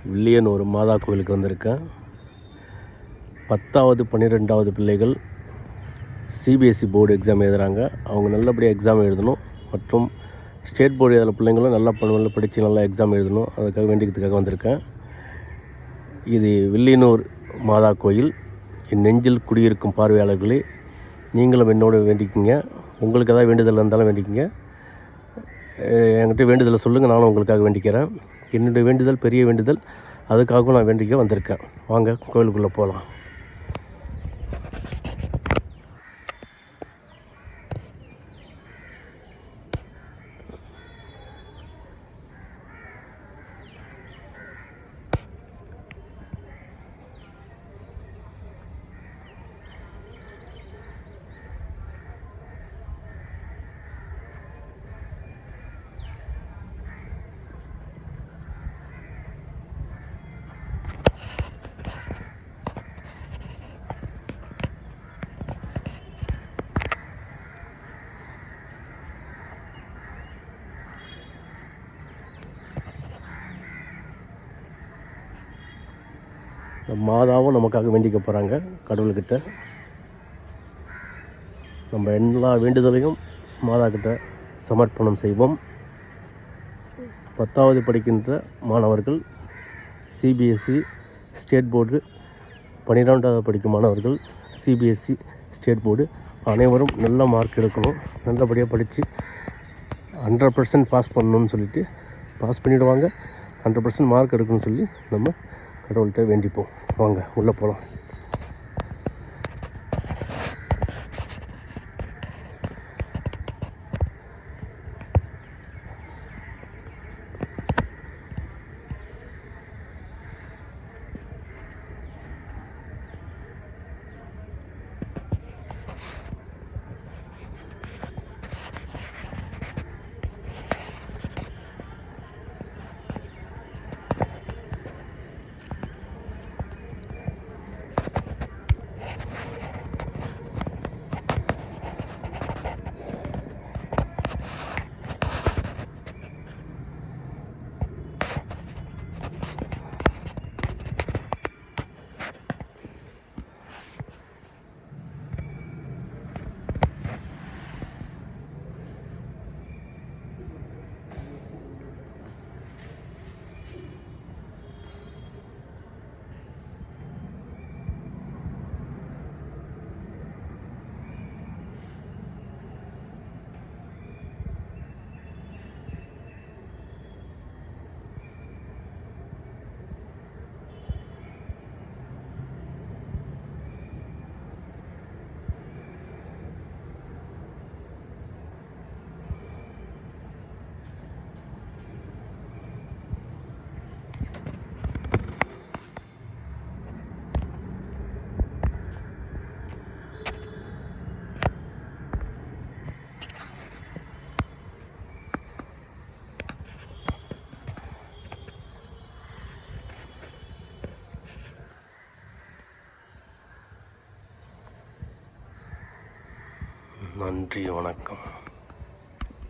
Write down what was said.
வில்லியனூர் மாதா கோயிலுக்கு வந்திருக்கேன். 10வது 12வது பிள்ளைகள் சிபிஎஸ்சி போர்டு எக்ஸாம் எழுதுகிறாங்க. அவங்க நல்லபடியாக எக்ஸாம் எழுதணும். மற்றும் ஸ்டேட் போர்டு எழுதுகிற பிள்ளைங்களும் நல்லா படித்து நல்லா எக்ஸாம் எழுதணும். அதுக்காக வேண்டிக்கிறதுக்காக வந்திருக்கேன். இது வில்லியனூர் மாதா கோயில். என் நெஞ்சில் குடியிருக்கும் பார்வையாளர்களே, நீங்களும் என்னோட வேண்டிக்கிங்க. உங்களுக்கு ஏதாவது வேண்டுதல் இருந்தாலும் வேண்டிக்கிங்க. என்கிட்ட வேண்டுதலை சொல்லுங்கள், நானும் உங்களுக்காக வேண்டிக்கிறேன். என்னுடைய வேண்டுதல் பெரிய வேண்டுதல், அதுக்காகவும் நான் வேண்டிக்க வந்திருக்கேன். வாங்க கோயிலுக்குள்ளே போகலாம். மாதாவும் நமக்காக வேண்டிக்க போகிறாங்க கடவுள்கிட்ட. நம்ம எல்லா வேண்டுதலையும் மாதா கிட்ட சமர்ப்பணம் செய்வோம். 10வது படிக்கின்ற மாணவர்கள், சிபிஎஸ்சி ஸ்டேட் போர்டு, 12வது படிக்கும் மாணவர்கள் சிபிஎஸ்சி ஸ்டேட் போர்டு அனைவரும் நல்ல மார்க் எடுக்கணும். நல்லபடியாக படித்து 100% பாஸ் பண்ணணும்னு சொல்லிட்டு பாஸ் பண்ணிவிடுவாங்க. 100% மார்க் எடுக்கணும்னு சொல்லி நம்ம கடவுள்கிட்ட வேண்டிப்போம். வாங்க உள்ளே போகலாம். நன்றி, வணக்கம்.